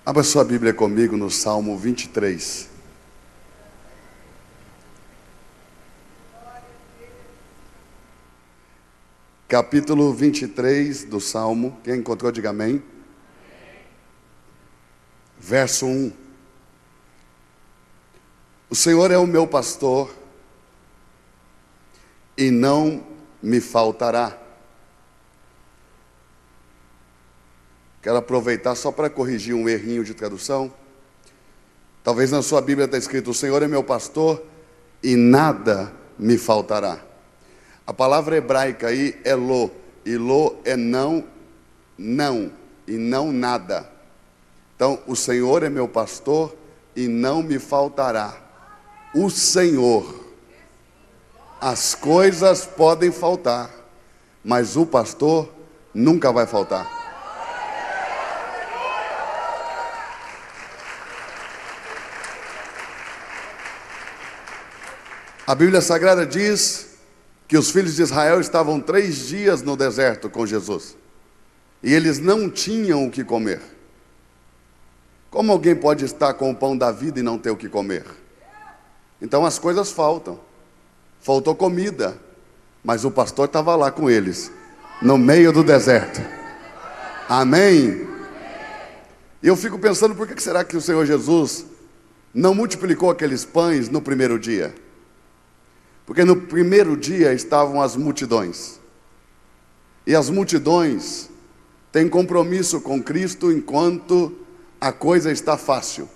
Abra sua Bíblia comigo no Salmo 23. Capítulo 23 do Salmo. Quem encontrou, diga amém. Verso 1. O Senhor é o meu pastor, e não me faltará. Quero aproveitar só para corrigir um errinho de tradução. Talvez na sua Bíblia está escrito: o Senhor é meu pastor e nada me faltará. A palavra hebraica aí é lo, e lo é não, e não nada. Então, o Senhor é meu pastor e não me faltará. O Senhor. As coisas podem faltar, mas o pastor nunca vai faltar. A Bíblia Sagrada diz que os filhos de Israel estavam 3 dias no deserto com Jesus, e eles não tinham o que comer. Como alguém pode estar com o pão da vida e não ter o que comer? Então as coisas faltam. Faltou comida, mas o pastor estava lá com eles, no meio do deserto. Amém? E eu fico pensando, por que será que o Senhor Jesus não multiplicou aqueles pães no primeiro dia? Porque no primeiro dia estavam as multidões. E as multidões têm compromisso com Cristo enquanto a coisa está fácil.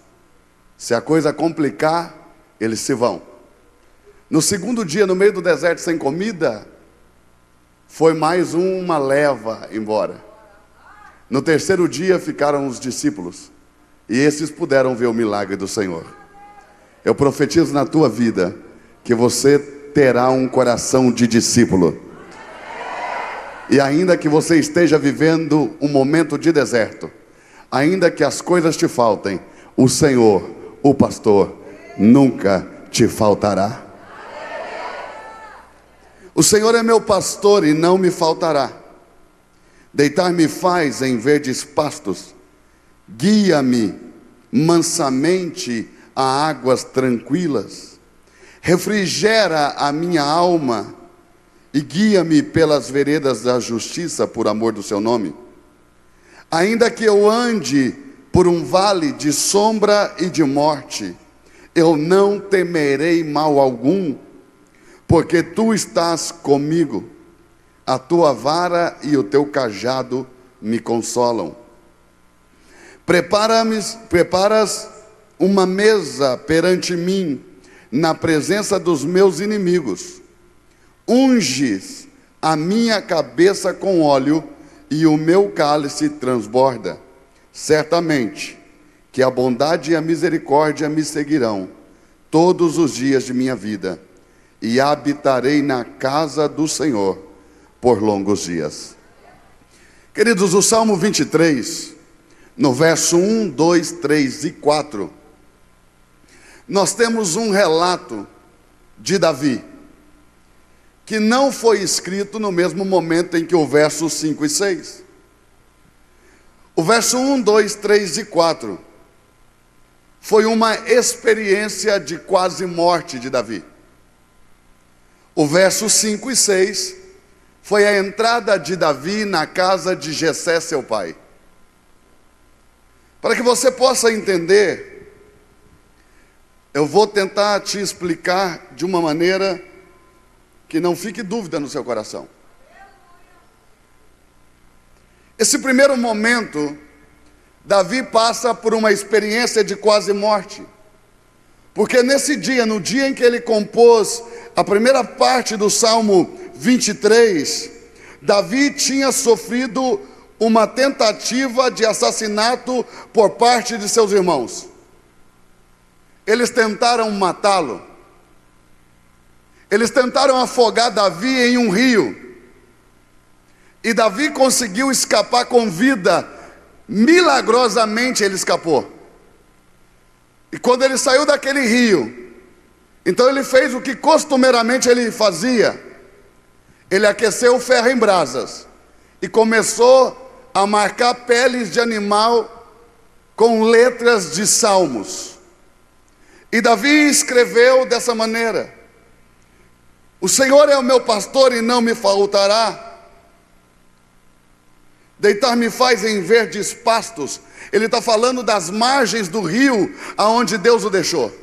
Se a coisa complicar, eles se vão. No segundo dia, no meio do deserto sem comida, foi mais uma leva embora. No terceiro dia ficaram os discípulos, e esses puderam ver o milagre do Senhor. Eu profetizo na tua vida que você terá um coração de discípulo. E ainda que você esteja vivendo um momento de deserto, ainda que as coisas te faltem, o Senhor, o pastor, nunca te faltará. O Senhor é meu pastor e não me faltará. Deitar-me faz em verdes pastos, guia-me mansamente a águas tranquilas. Refrigera a minha alma e guia-me pelas veredas da justiça por amor do seu nome. Ainda que eu ande por um vale de sombra e de morte, eu não temerei mal algum, porque tu estás comigo. A tua vara e o teu cajado me consolam. Preparas uma mesa perante mim, na presença dos meus inimigos. Unges a minha cabeça com óleo, e o meu cálice transborda. Certamente que a bondade e a misericórdia me seguirão todos os dias de minha vida, e habitarei na casa do Senhor por longos dias. Queridos, o Salmo 23, no verso 1, 2, 3 e 4, nós temos um relato de Davi, que não foi escrito no mesmo momento em que o verso 5 e 6. O verso 1, 2, 3 e 4 foi uma experiência de quase morte de Davi. O verso 5 e 6 foi a entrada de Davi na casa de Jessé, seu pai. Para que você possa entender, eu vou tentar te explicar de uma maneira que não fique dúvida no seu coração. Esse primeiro momento, Davi passa por uma experiência de quase morte. Porque nesse dia, no dia em que ele compôs a primeira parte do Salmo 23, Davi tinha sofrido uma tentativa de assassinato por parte de seus irmãos. Eles tentaram matá-lo. Eles tentaram afogar Davi em um rio. E Davi conseguiu escapar com vida. Milagrosamente ele escapou. E quando ele saiu daquele rio, então ele fez o que costumeiramente ele fazia. Ele aqueceu o ferro em brasas e começou a marcar peles de animal com letras de salmos. E Davi escreveu dessa maneira: o Senhor é o meu pastor e não me faltará. Deitar-me faz em verdes pastos. Ele está falando das margens do rio aonde Deus o deixou.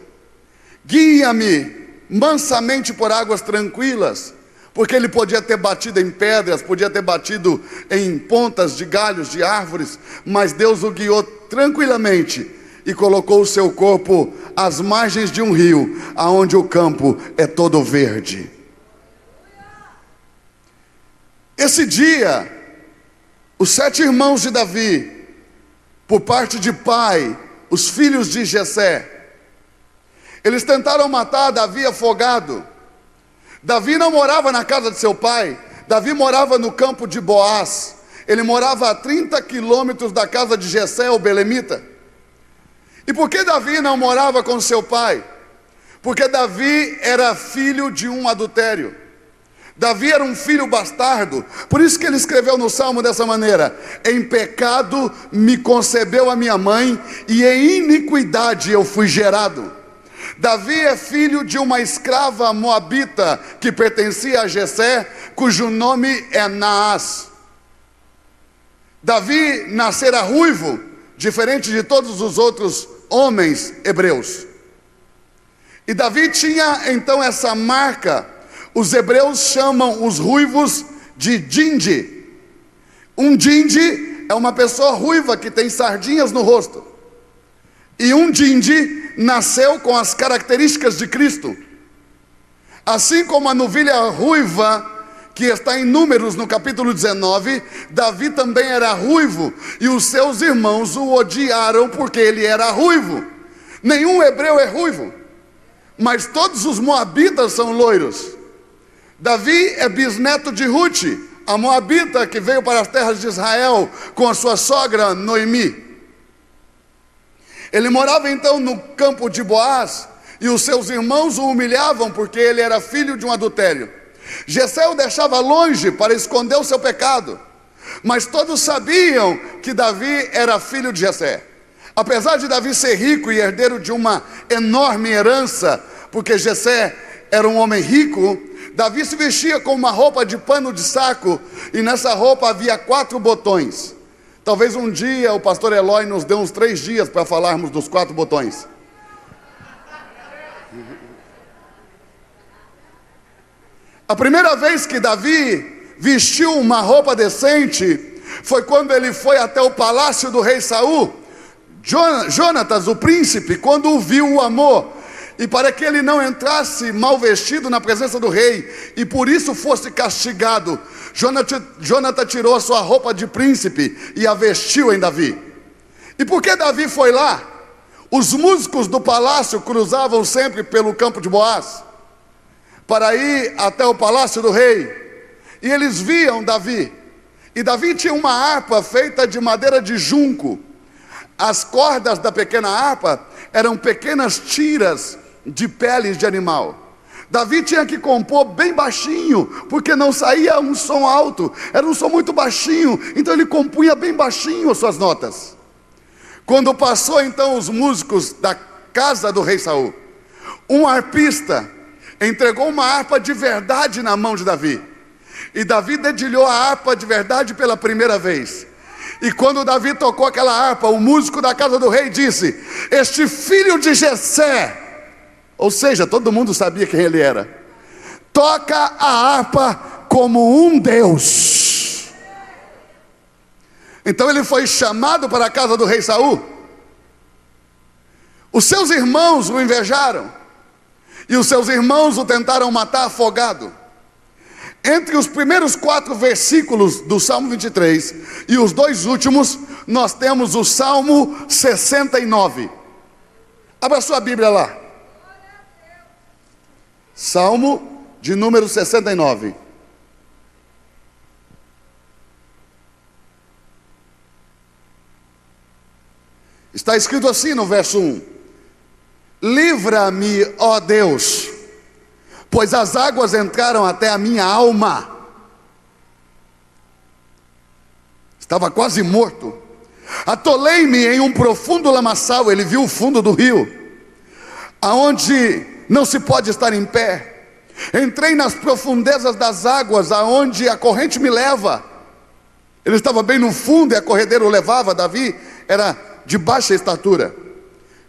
Guia-me mansamente por águas tranquilas, porque ele podia ter batido em pedras, podia ter batido em pontas de galhos de árvores, mas Deus o guiou tranquilamente e colocou o seu corpo às margens de um rio, aonde o campo é todo verde. Esse dia, os 7 irmãos de Davi, por parte de pai, os filhos de Jessé, eles tentaram matar Davi afogado. Davi não morava na casa de seu pai, Davi morava no campo de Boaz. Ele morava a 30 quilômetros da casa de Jessé, o belemita. E por que Davi não morava com seu pai? Porque Davi era filho de um adultério. Davi era um filho bastardo, por isso que ele escreveu no Salmo dessa maneira: em pecado me concebeu a minha mãe, e em iniquidade eu fui gerado. Davi é filho de uma escrava moabita, que pertencia a Jessé, cujo nome é Naás. Davi nascera ruivo, diferente de todos os outros homens hebreus. E Davi tinha então essa marca. Os hebreus chamam os ruivos de dindi. Um dindi é uma pessoa ruiva que tem sardinhas no rosto. E um dindi nasceu com as características de Cristo. Assim como a novilha ruiva, que está em Números no capítulo 19, Davi também era ruivo, e os seus irmãos o odiaram porque ele era ruivo. Nenhum hebreu é ruivo, mas todos os moabitas são loiros. Davi é bisneto de Ruth, a moabita que veio para as terras de Israel com a sua sogra Noemi. Ele morava então no campo de Boaz, e os seus irmãos o humilhavam porque ele era filho de um adultério. Jessé o deixava longe para esconder o seu pecado, mas todos sabiam que Davi era filho de Jessé. Apesar de Davi ser rico e herdeiro de uma enorme herança, porque Jessé era um homem rico, Davi se vestia com uma roupa de pano de saco, e nessa roupa havia 4 botões. Talvez um dia o pastor Eloy nos dê uns 3 dias para falarmos dos 4 botões. A primeira vez que Davi vestiu uma roupa decente foi quando ele foi até o palácio do rei Saul. Jonatas, o príncipe, quando o viu, o amou, e para que ele não entrasse mal vestido na presença do rei, e por isso fosse castigado, Jonatas tirou a sua roupa de príncipe e a vestiu em Davi. E por que Davi foi lá? Os músicos do palácio cruzavam sempre pelo campo de Boaz, para ir até o palácio do rei, e eles viam Davi. E Davi tinha uma harpa feita de madeira de junco. As cordas da pequena harpa eram pequenas tiras de peles de animal. Davi tinha que compor bem baixinho, porque não saía um som alto, era um som muito baixinho, então ele compunha bem baixinho as suas notas. Quando passou então os músicos da casa do rei Saul, um arpista entregou uma harpa de verdade na mão de Davi, e Davi dedilhou a harpa de verdade pela primeira vez. E quando Davi tocou aquela harpa, o músico da casa do rei disse: este filho de Jessé, ou seja, todo mundo sabia quem ele era, toca a harpa como um Deus. Então ele foi chamado para a casa do rei Saul. Os seus irmãos o invejaram, e os seus irmãos o tentaram matar afogado. Entre os primeiros 4 versículos do Salmo 23 e os 2 últimos, nós temos o Salmo 69. Abra sua Bíblia lá. Salmo de número 69. Está escrito assim no verso 1: livra-me, ó Deus, pois as águas entraram até a minha alma. Estava quase morto. Atolei-me em um profundo lamaçal. Ele viu o fundo do rio, aonde não se pode estar em pé. Entrei nas profundezas das águas, aonde a corrente me leva. Ele estava bem no fundo e a corredeira o levava. Davi era de baixa estatura.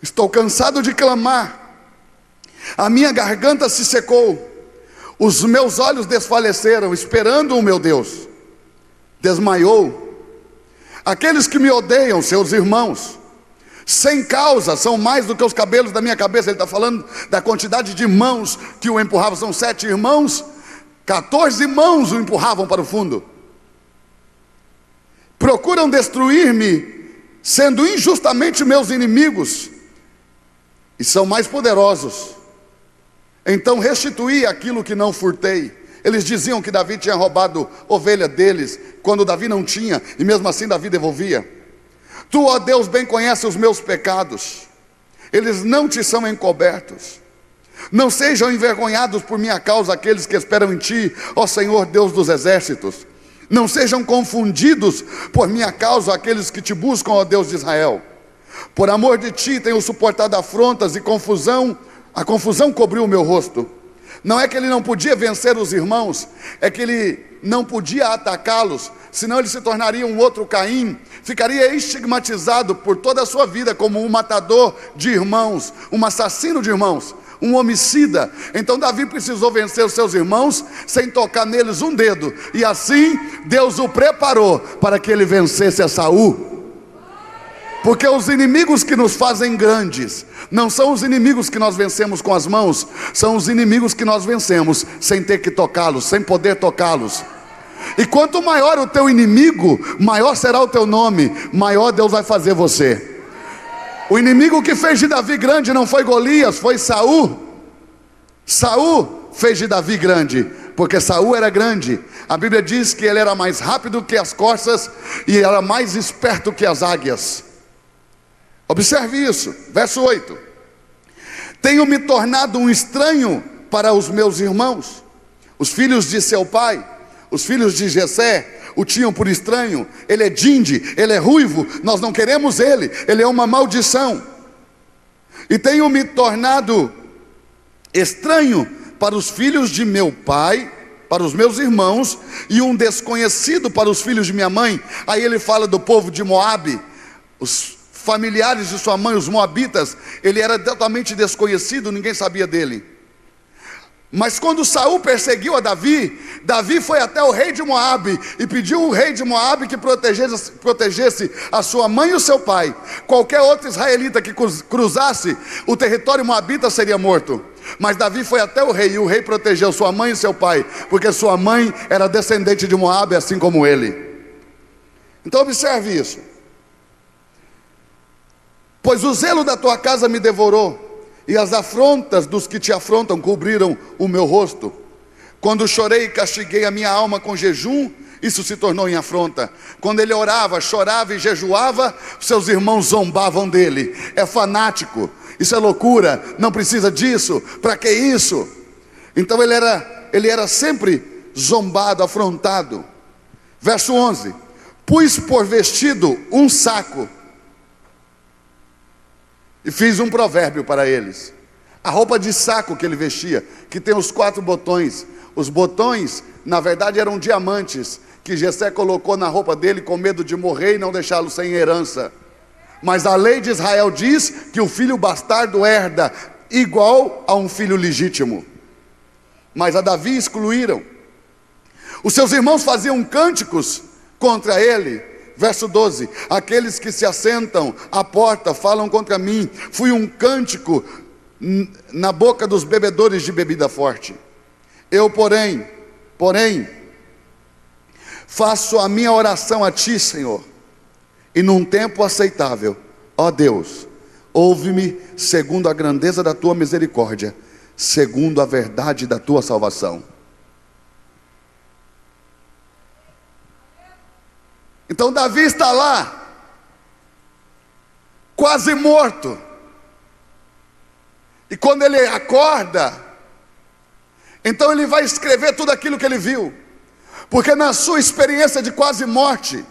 Estou cansado de clamar, a minha garganta se secou, os meus olhos desfaleceram, esperando o meu Deus. Desmaiou. Aqueles que me odeiam, seus irmãos, sem causa, são mais do que os cabelos da minha cabeça. Ele está falando da quantidade de mãos que o empurravam. São 7 irmãos, 14 mãos o empurravam para o fundo. Procuram destruir-me, sendo injustamente meus inimigos, e são mais poderosos. Então restituí aquilo que não furtei. Eles diziam que Davi tinha roubado ovelha deles, quando Davi não tinha, e mesmo assim Davi devolvia. Tu, ó Deus, bem conheces os meus pecados, eles não te são encobertos. Não sejam envergonhados por minha causa aqueles que esperam em ti, ó Senhor Deus dos exércitos. Não sejam confundidos por minha causa aqueles que te buscam, ó Deus de Israel. Por amor de ti tenho suportado afrontas e confusão. A confusão cobriu o meu rosto. Não é que ele não podia vencer os irmãos, é que ele não podia atacá-los, senão ele se tornaria um outro Caim, ficaria estigmatizado por toda a sua vida como um matador de irmãos, um assassino de irmãos, um homicida. Então Davi precisou vencer os seus irmãos sem tocar neles um dedo, e assim Deus o preparou para que ele vencesse a Saul. Porque os inimigos que nos fazem grandes não são os inimigos que nós vencemos com as mãos, são os inimigos que nós vencemos sem ter que tocá-los, sem poder tocá-los. E quanto maior o teu inimigo, maior será o teu nome, maior Deus vai fazer você. O inimigo que fez de Davi grande não foi Golias, foi Saul. Saul fez de Davi grande, porque Saul era grande. A Bíblia diz que ele era mais rápido que as corças e era mais esperto que as águias. Observe isso, verso 8. Tenho me tornado um estranho para os meus irmãos. Os filhos de seu pai, os filhos de Jessé, o tinham por estranho. Ele é dinde, ele é ruivo, nós não queremos ele é uma maldição. E tenho me tornado estranho para os filhos de meu pai, para os meus irmãos, e um desconhecido para os filhos de minha mãe. Aí ele fala do povo de Moabe, os familiares de sua mãe, os moabitas. Ele era totalmente desconhecido, ninguém sabia dele. Mas quando Saul perseguiu a Davi, Davi foi até o rei de Moabe e pediu ao rei de Moabe que protegesse a sua mãe e o seu pai. Qualquer outro israelita que cruzasse o território moabita seria morto. Mas Davi foi até o rei, e o rei protegeu sua mãe e seu pai, porque sua mãe era descendente de Moabe, assim como ele. Então observe isso. Pois o zelo da tua casa me devorou, e as afrontas dos que te afrontam cobriram o meu rosto. Quando chorei e castiguei a minha alma com jejum, isso se tornou em afronta. Quando ele orava, chorava e jejuava, seus irmãos zombavam dele. É fanático, isso é loucura, não precisa disso, para que isso? Então ele era sempre zombado, afrontado. Verso 11. Pus por vestido um saco, e fiz um provérbio para eles. A roupa de saco que ele vestia, que tem os 4 botões. Os botões, na verdade, eram diamantes, que Jessé colocou na roupa dele com medo de morrer e não deixá-lo sem herança. Mas a lei de Israel diz que o filho bastardo herda igual a um filho legítimo. Mas a Davi excluíram. Os seus irmãos faziam cânticos contra ele. Verso 12. Aqueles que se assentam à porta falam contra mim. Fui um cântico na boca dos bebedores de bebida forte. Eu, porém, faço a minha oração a ti, Senhor, e num tempo aceitável. Ó Deus, ouve-me segundo a grandeza da tua misericórdia, segundo a verdade da tua salvação. Então Davi está lá, quase morto. E quando ele acorda, então ele vai escrever tudo aquilo que ele viu. Porque na sua experiência de quase morte,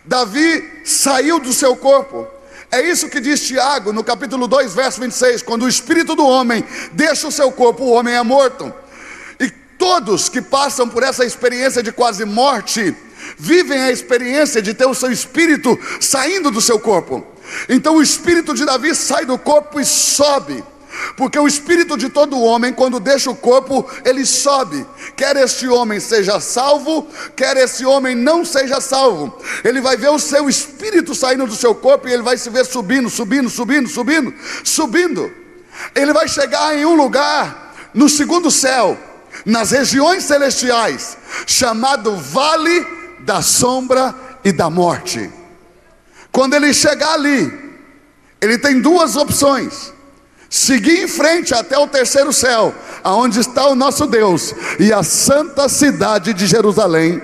Davi saiu do seu corpo. É isso que diz Tiago no capítulo 2, verso 26. Quando o espírito do homem deixa o seu corpo, o homem é morto. E todos que passam por essa experiência de quase morte, vivem a experiência de ter o seu espírito saindo do seu corpo. Então o espírito de Davi sai do corpo e sobe. Porque o espírito de todo homem, quando deixa o corpo, ele sobe. Quer este homem seja salvo, quer esse homem não seja salvo. Ele vai ver o seu espírito saindo do seu corpo e ele vai se ver subindo, subindo, subindo, subindo, subindo. Ele vai chegar em um lugar no segundo céu, nas regiões celestiais, chamado Vale da Sombra e da Morte. Quando ele chegar ali, ele tem duas opções: seguir em frente até o terceiro céu, aonde está o nosso Deus e a santa cidade de Jerusalém,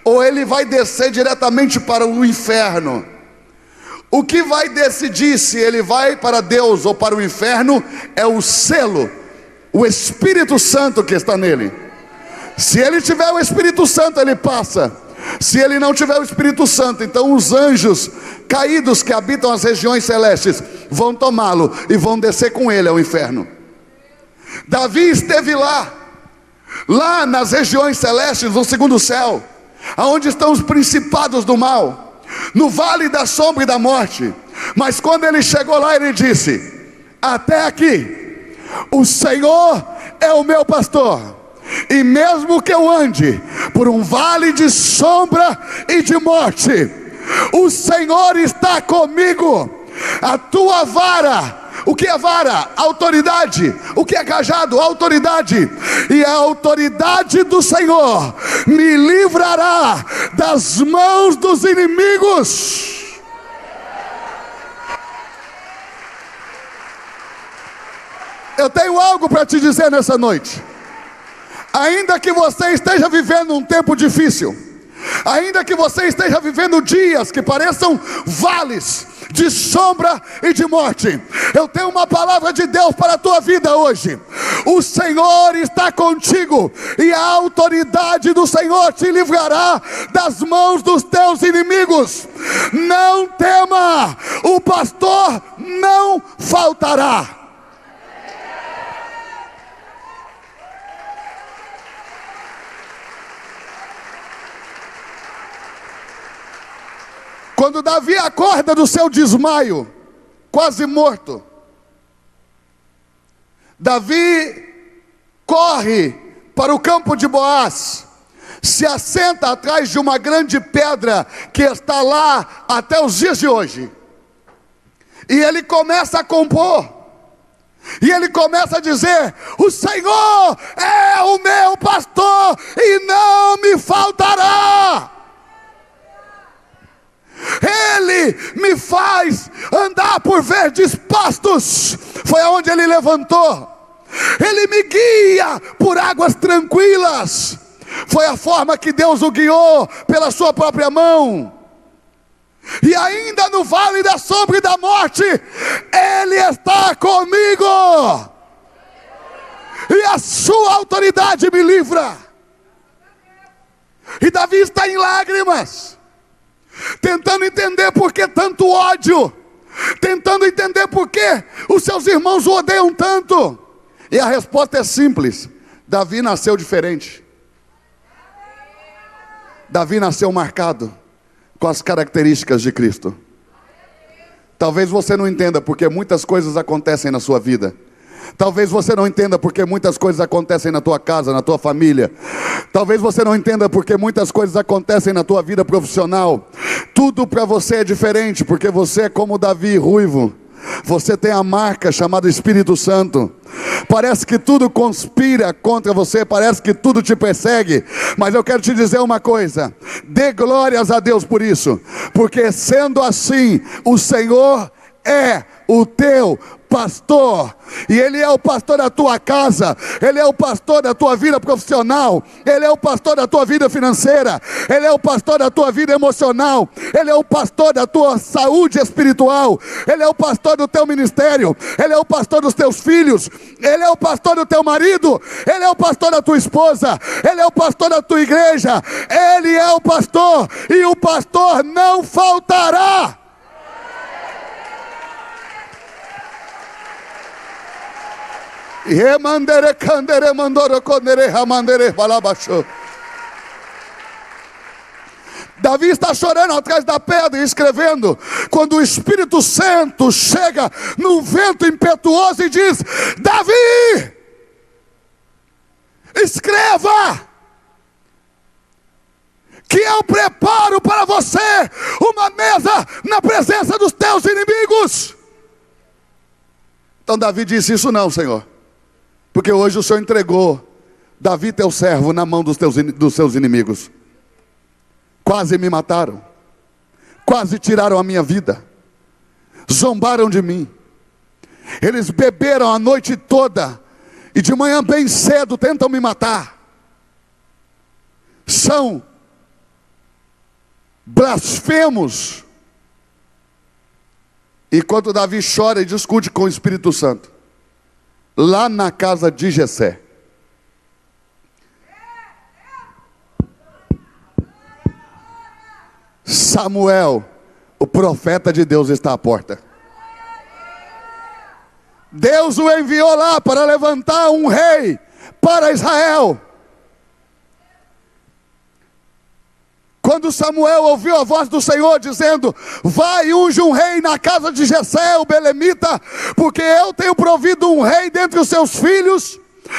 ou ele vai descer diretamente para o inferno. O que vai decidir se ele vai para Deus ou para o inferno é o selo, o Espírito Santo que está nele. Se ele tiver o Espírito Santo, ele passa. Se ele não tiver o Espírito Santo, então os anjos caídos que habitam as regiões celestes vão tomá-lo e vão descer com ele ao inferno. Davi esteve lá nas regiões celestes, no segundo céu, aonde estão os principados do mal, no vale da sombra e da morte. Mas quando ele chegou lá, ele disse: até aqui, o Senhor é o meu pastor, e mesmo que eu ande por um vale de sombra e de morte, o Senhor está comigo. A tua vara, o que é vara? Autoridade. O que é cajado? Autoridade. E a autoridade do Senhor me livrará das mãos dos inimigos. Eu tenho algo para te dizer nessa noite. Ainda que você esteja vivendo um tempo difícil, ainda que você esteja vivendo dias que pareçam vales de sombra e de morte, eu tenho uma palavra de Deus para a tua vida hoje. O Senhor está contigo, e a autoridade do Senhor te livrará das mãos dos teus inimigos. Não tema, o pastor não faltará. Quando Davi acorda do seu desmaio, quase morto, Davi corre para o campo de Boaz, se assenta atrás de uma grande pedra que está lá até os dias de hoje, e ele começa a compor, e ele começa a dizer: o Senhor é o meu pastor e não me faltará. Ele me faz andar por verdes pastos. Foi aonde ele levantou. Ele me guia por águas tranquilas. Foi a forma que Deus o guiou, pela sua própria mão. E ainda no vale da sombra e da morte, Ele está comigo, e a sua autoridade me livra. E Davi está em lágrimas, tentando entender por que tanto ódio, tentando entender por que os seus irmãos o odeiam tanto. E a resposta é simples: Davi nasceu diferente. Davi nasceu marcado com as características de Cristo. Talvez você não entenda porque muitas coisas acontecem na sua vida. Talvez você não entenda porque muitas coisas acontecem na tua casa, na tua família. Talvez você não entenda porque muitas coisas acontecem na tua vida profissional. Tudo para você é diferente, porque você é como Davi, ruivo. Você tem a marca chamada Espírito Santo. Parece que tudo conspira contra você, parece que tudo te persegue, mas eu quero te dizer uma coisa: dê glórias a Deus por isso, porque sendo assim, o Senhor é o teu pastor, e Ele é o pastor da tua casa, Ele é o pastor da tua vida profissional, Ele é o pastor da tua vida financeira, Ele é o pastor da tua vida emocional, Ele é o pastor da tua saúde espiritual, Ele é o pastor do teu ministério, Ele é o pastor dos teus filhos, Ele é o pastor do teu marido, Ele é o pastor da tua esposa, Ele é o pastor da tua igreja, Ele é o pastor, e o pastor não faltará. Davi está chorando atrás da pedra e escrevendo, quando o Espírito Santo chega num vento impetuoso e diz: Davi, escreva que eu preparo para você uma mesa na presença dos teus inimigos. Então Davi disse: isso não, Senhor, porque hoje o Senhor entregou Davi, teu servo, na mão dos seus inimigos. Quase me mataram, quase tiraram a minha vida, zombaram de mim, eles beberam a noite toda, e de manhã bem cedo tentam me matar. São blasfemos. Enquanto Davi chora e discute com o Espírito Santo, lá na casa de Jessé, Samuel, o profeta de Deus, está à porta. Deus o enviou lá para levantar um rei para Israel. Quando Samuel ouviu a voz do Senhor dizendo: vai e unge um rei na casa de Jessé, o belemita, porque eu tenho provido um rei dentre os seus filhos,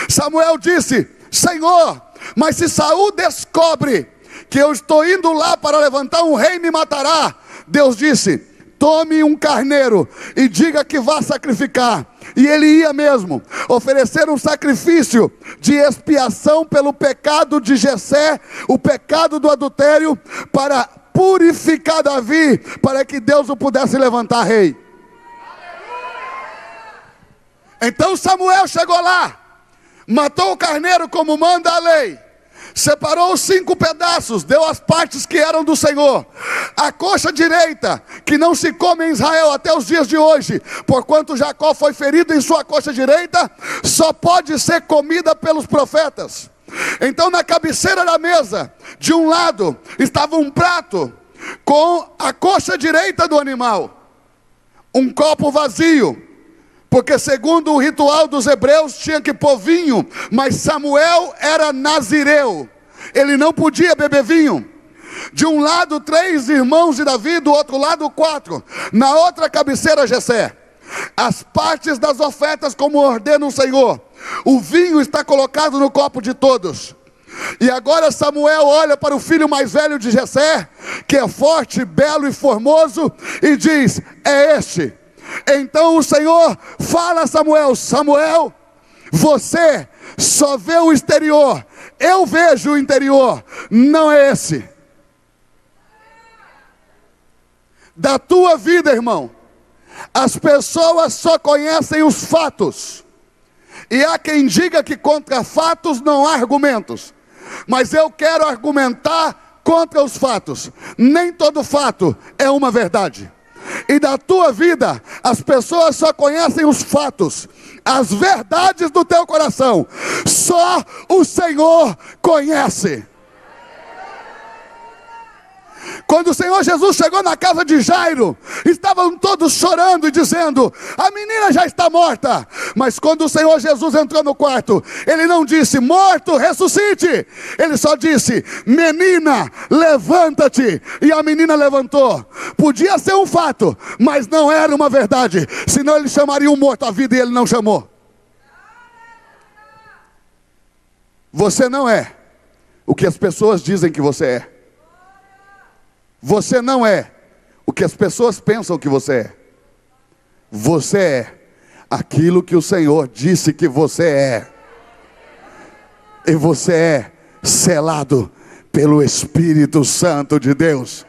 Samuel disse: Senhor, mas se Saul descobre que eu estou indo lá para levantar um rei, me matará. Deus disse: tome um carneiro e diga que vá sacrificar. E ele ia mesmo oferecer um sacrifício de expiação pelo pecado de Jessé, o pecado do adultério, para purificar Davi, para que Deus o pudesse levantar rei. Então Samuel chegou lá, matou o carneiro como manda a lei, separou os 5 pedaços, deu as partes que eram do Senhor. A coxa direita, que não se come em Israel até os dias de hoje, porquanto Jacó foi ferido em sua coxa direita, só pode ser comida pelos profetas. Então na cabeceira da mesa, de um lado, estava um prato com a coxa direita do animal, um copo vazio, porque segundo o ritual dos hebreus tinha que pôr vinho, mas Samuel era nazireu, ele não podia beber vinho. De um lado 3 irmãos de Davi, do outro lado 4, na outra cabeceira Jessé. As partes das ofertas como ordena o Senhor, o vinho está colocado no copo de todos. E agora Samuel olha para o filho mais velho de Jessé, que é forte, belo e formoso, e diz: é este. Então o Senhor fala a Samuel: Samuel, você só vê o exterior, eu vejo o interior, não é esse. Da tua vida, irmão, as pessoas só conhecem os fatos, e há quem diga que contra fatos não há argumentos, mas eu quero argumentar contra os fatos. Nem todo fato é uma verdade. E da tua vida, as pessoas só conhecem os fatos, as verdades do teu coração, só o Senhor conhece. Quando o Senhor Jesus chegou na casa de Jairo, estavam todos chorando e dizendo: a menina já está morta. Mas quando o Senhor Jesus entrou no quarto, ele não disse: morto, ressuscite. Ele só disse: menina, levanta-te. E a menina levantou. Podia ser um fato, mas não era uma verdade, senão ele chamaria um morto à vida, e ele não chamou. Você não é o que as pessoas dizem que você é. Você não é o que as pessoas pensam que você é. Você é aquilo que o Senhor disse que você é. E você é selado pelo Espírito Santo de Deus.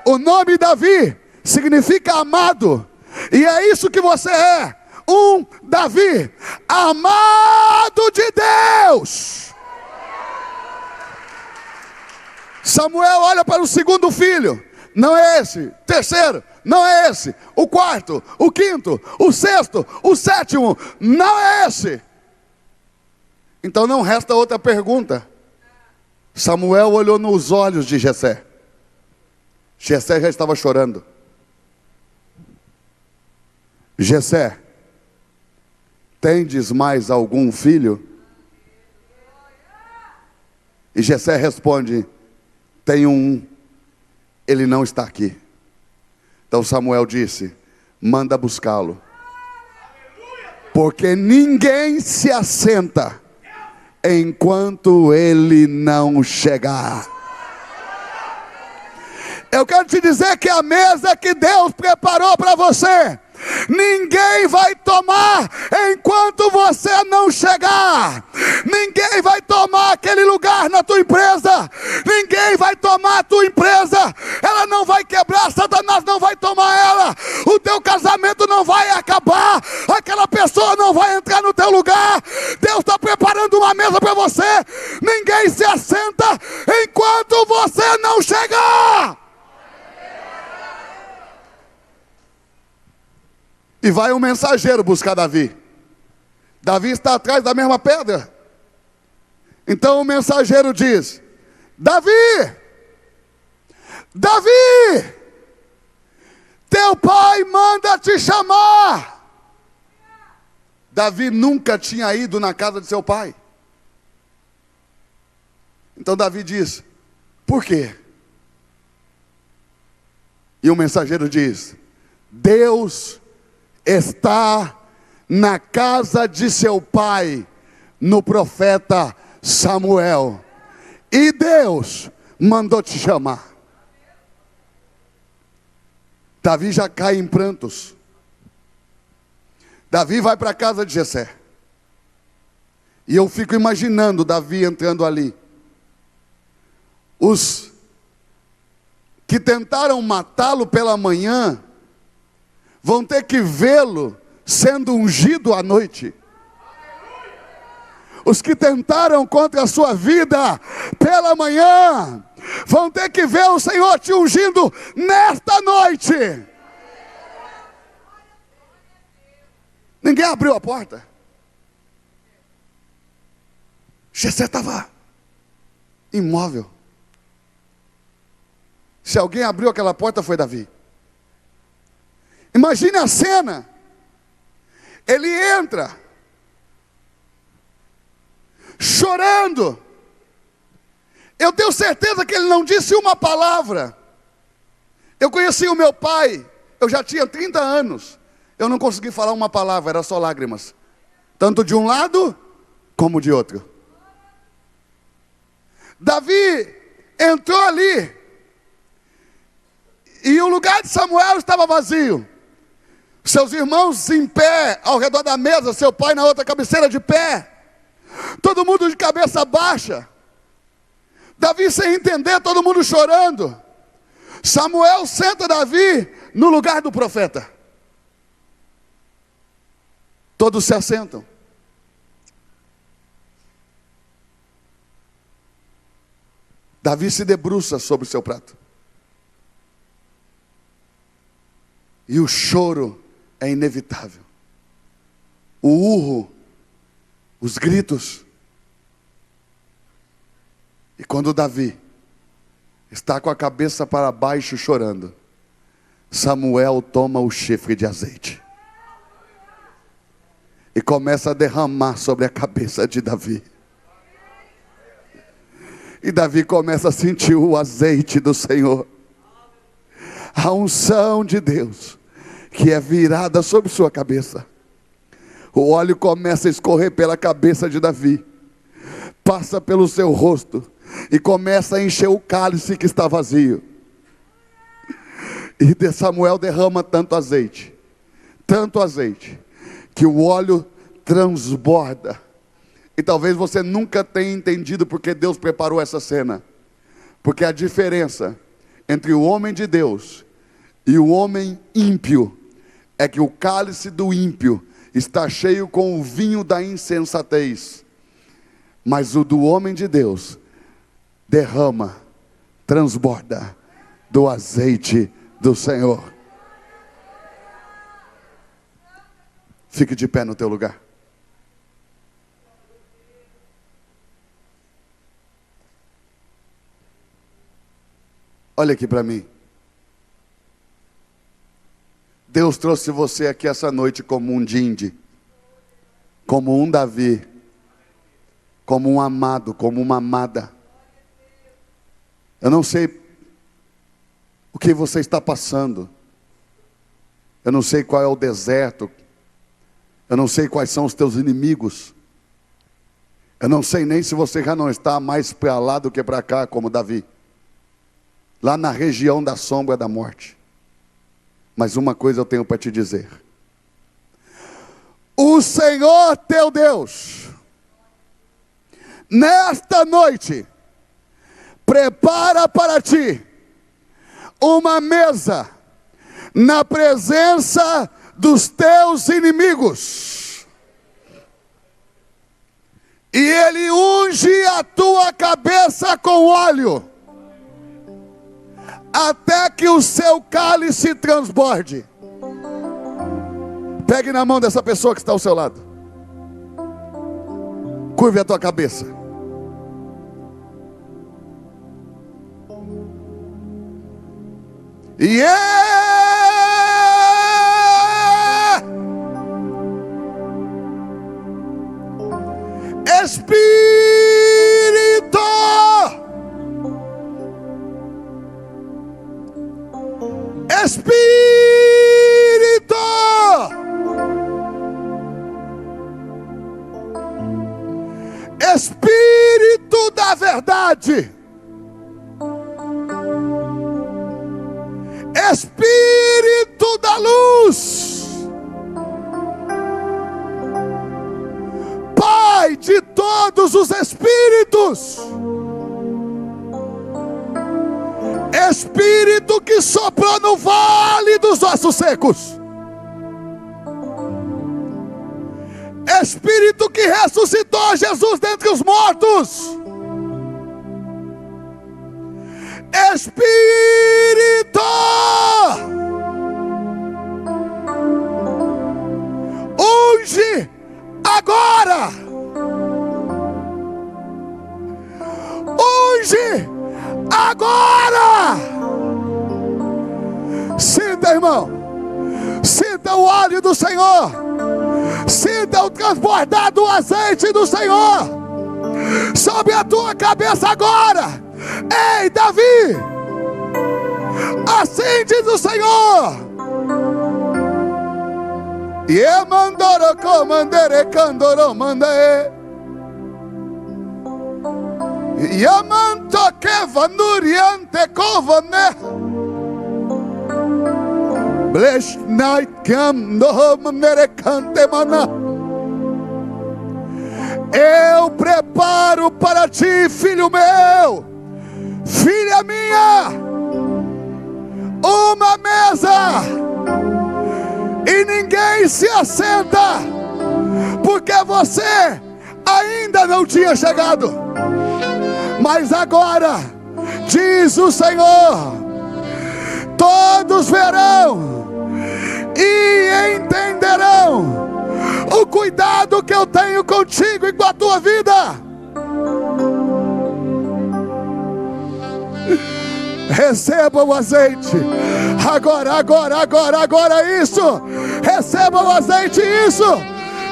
O nome Davi significa amado, E é isso que você é, um Davi, amado de Deus. Samuel olha para o segundo filho, não é esse. Terceiro, não é esse. O quarto, o quinto, o sexto, o sétimo, não é esse. Então não resta outra pergunta. Samuel olhou nos olhos de Jessé. Jessé já estava chorando. Jessé, tendes mais algum filho? E Jessé responde: tenho um, ele não está aqui. Então Samuel disse: manda buscá-lo, porque ninguém se assenta enquanto ele não chegar. Eu quero te dizer que a mesa que Deus preparou para você, ninguém vai tomar enquanto você não chegar. Ninguém vai tomar aquele lugar na tua empresa. Ninguém vai tomar a tua empresa. Ela não vai quebrar, Satanás não vai tomar ela. O teu casamento não vai acabar. Aquela pessoa não vai entrar no teu lugar. Deus está preparando uma mesa para você. Ninguém se assenta enquanto você não chegar. E vai um mensageiro buscar Davi. Davi está atrás da mesma pedra. Então o mensageiro diz: Davi, Davi, teu pai manda te chamar. Davi nunca tinha ido na casa de seu pai. Então Davi diz: por quê? E o mensageiro diz: Deus está na casa de seu pai, no profeta Samuel, e Deus mandou te chamar. Davi já cai em prantos. Davi vai para a casa de Jessé, e eu fico imaginando Davi entrando ali. Os que tentaram matá-lo pela manhã vão ter que vê-lo sendo ungido à noite. Os que tentaram contra a sua vida pela manhã vão ter que ver o Senhor te ungindo nesta noite. Ninguém abriu a porta. Jessé estava imóvel. Se alguém abriu aquela porta, foi Davi. Imagine a cena. Ele entra chorando. Eu tenho certeza que ele não disse uma palavra. Eu conheci o meu pai, eu já tinha 30 anos. Eu não consegui falar uma palavra, era só lágrimas. Tanto de um lado, como de outro. Davi entrou ali. E o lugar de Samuel estava vazio. Seus irmãos em pé, ao redor da mesa, seu pai na outra cabeceira de pé. Todo mundo de cabeça baixa. Davi sem entender, todo mundo chorando. Samuel senta Davi no lugar do profeta. Todos se assentam. Davi se debruça sobre o seu prato. E o choro é inevitável. O urro, os gritos. E quando Davi está com a cabeça para baixo chorando, Samuel toma o chifre de azeite e começa a derramar sobre a cabeça de Davi. E Davi começa a sentir o azeite do Senhor, a unção de Deus que é virada sobre sua cabeça. O óleo começa a escorrer pela cabeça de Davi, passa pelo seu rosto e começa a encher o cálice que está vazio. E Samuel derrama tanto azeite, que o óleo transborda. E talvez você nunca tenha entendido porque Deus preparou essa cena. Porque a diferença entre o homem de Deus e o homem ímpio é que o cálice do ímpio está cheio com o vinho da insensatez, mas o do homem de Deus derrama, transborda do azeite do Senhor. Fique de pé no teu lugar. Olha aqui para mim. Deus trouxe você aqui essa noite como um Dinde, como um Davi, como um amado, como uma amada. Eu não sei o que você está passando. Eu não sei qual é o deserto. Eu não sei quais são os teus inimigos. Eu não sei nem se você já não está mais para lá do que para cá, como Davi, lá na região da sombra da morte. Mas uma coisa eu tenho para te dizer: o Senhor teu Deus, nesta noite, prepara para ti uma mesa na presença dos teus inimigos, e Ele unge a tua cabeça com óleo, até que o seu cálice transborde. Pegue na mão dessa pessoa que está ao seu lado, curve a tua cabeça. Espírito, Espírito, Espírito da verdade, Espírito da luz, Pai de todos os espíritos, Espírito que soprou no vale dos ossos secos, Espírito que ressuscitou Jesus dentre os mortos, Espírito, unge agora, unge agora. Sinta, irmão, sinta o óleo do Senhor, sinta o transbordar do azeite do Senhor sobre a tua cabeça agora. Ei, Davi, assim diz o Senhor: Yemandoro comandere candoro mandae, Yamanto que vanuriante covane, Bless night cam no manere cante mana. Eu preparo para ti, filho meu, filha minha, uma mesa, e ninguém se assenta, porque você ainda não tinha chegado. Mas agora, diz o Senhor, todos verão e entenderão o cuidado que eu tenho contigo e com a tua vida. Receba o azeite. Agora isso. Receba o azeite, isso.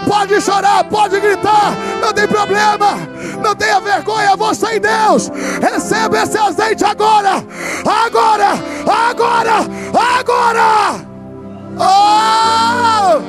Pode chorar, pode gritar, não tem problema, não tenha vergonha, você e Deus. Receba esse azeite agora. Oh!